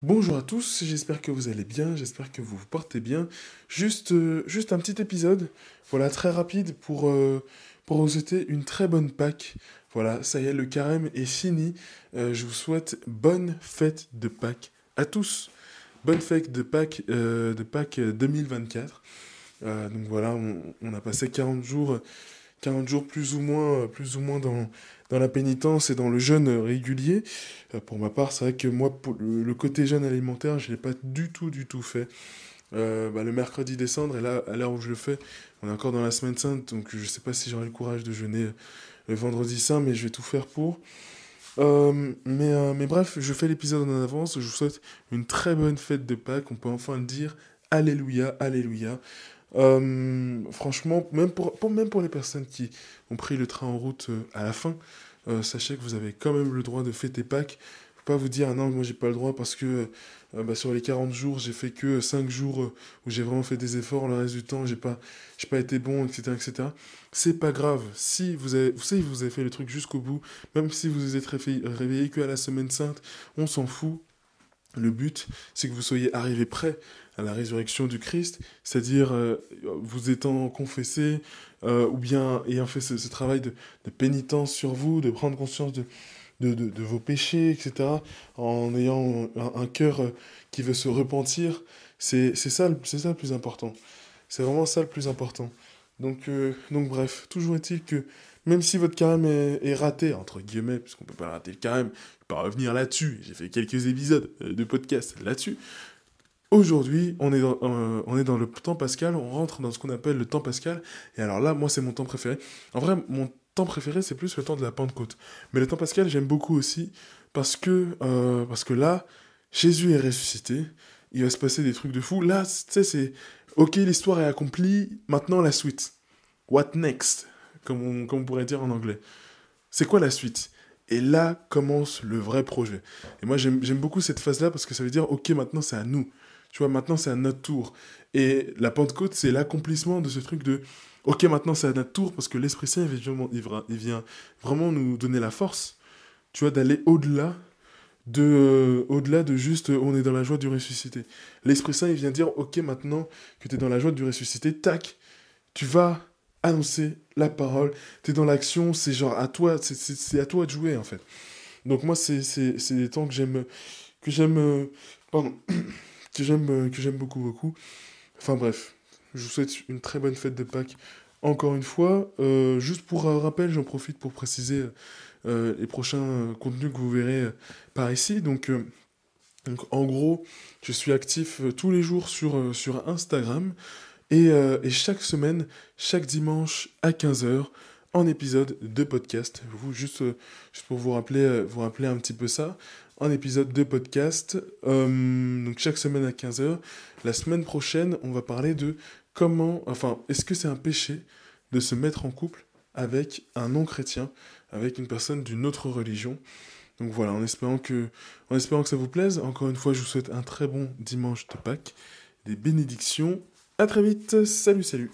Bonjour à tous, j'espère que vous allez bien, j'espère que vous vous portez bien. Juste un petit épisode, voilà, très rapide pour vous souhaiter une très bonne Pâques. Voilà, ça y est, le carême est fini. Je vous souhaite bonne fête de Pâques à tous. Bonne fête de Pâques 2024. Donc voilà, on a passé 40 jours plus ou moins dans la pénitence et dans le jeûne régulier. Pour ma part, c'est vrai que moi, pour le côté jeûne alimentaire, je ne l'ai pas du tout fait. Le mercredi décembre, et là, à l'heure où je le fais, on est encore dans la semaine sainte, donc je ne sais pas si j'aurai le courage de jeûner le vendredi saint, mais je vais tout faire pour. Mais bref, je fais l'épisode en avance, je vous souhaite une très bonne fête de Pâques, on peut enfin le dire. Alléluia, Alléluia. Franchement, même pour les personnes qui ont pris le train en route à la fin, sachez que vous avez quand même le droit de fêter Pâques. Faut pas vous dire, ah non, moi j'ai pas le droit parce que sur les 40 jours, j'ai fait que 5 jours où j'ai vraiment fait des efforts, le reste du temps, j'ai pas été bon, etc., etc. C'est pas grave. Si vous avez, vous savez, vous avez fait le truc jusqu'au bout, même si vous vous êtes réveillé que à la semaine sainte, on s'en fout. Le but, c'est que vous soyez arrivé prêt à la résurrection du Christ, c'est-à-dire vous étant confessé, ou bien ayant fait ce travail de pénitence sur vous, de prendre conscience de vos péchés, etc., en ayant un cœur qui veut se repentir. C'est ça le plus important. C'est vraiment ça le plus important. Donc bref, toujours est-il que même si votre carême est raté, entre guillemets, puisqu'on peut pas rater le carême, je vais pas revenir là-dessus, j'ai fait quelques épisodes de podcast là-dessus. Aujourd'hui, on est dans le temps pascal, on rentre dans ce qu'on appelle le temps pascal, et alors là, moi, c'est mon temps préféré. En vrai, mon temps préféré, c'est plus le temps de la Pentecôte. Mais le temps pascal, j'aime beaucoup aussi, parce que là, Jésus est ressuscité, il va se passer des trucs de fou. Là, tu sais, c'est, ok, l'histoire est accomplie, maintenant la suite. What next? Comme on pourrait dire en anglais. C'est quoi la suite? Et là commence le vrai projet. Et moi, j'aime beaucoup cette phase-là parce que ça veut dire, ok, maintenant c'est à nous. Tu vois, maintenant c'est à notre tour. Et la Pentecôte, c'est l'accomplissement de ce truc de, ok, maintenant c'est à notre tour parce que l'Esprit Saint, il vient vraiment nous donner la force, tu vois, d'aller au-delà de juste, on est dans la joie du ressuscité. L'Esprit Saint, il vient dire, ok, maintenant que tu es dans la joie du ressuscité, tac, tu vas annoncer la parole, tu es dans l'action, c'est genre à toi, c'est à toi de jouer en fait. Donc moi, c'est des temps que j'aime, pardon, que j'aime beaucoup, beaucoup. Enfin bref, je vous souhaite une très bonne fête de Pâques. Encore une fois, juste pour un rappel, j'en profite pour préciser les prochains contenus que vous verrez par ici. Donc en gros, je suis actif tous les jours sur Instagram. Et chaque semaine, chaque dimanche à 15 heures, en épisode de podcast. Juste pour vous rappeler un petit peu ça. En épisode de podcast. Donc chaque semaine à 15 heures. La semaine prochaine, on va parler de est-ce que c'est un péché de se mettre en couple avec un non-chrétien, avec une personne d'une autre religion. Donc voilà, en espérant que ça vous plaise, encore une fois, je vous souhaite un très bon dimanche de Pâques, des bénédictions. À très vite, salut, salut.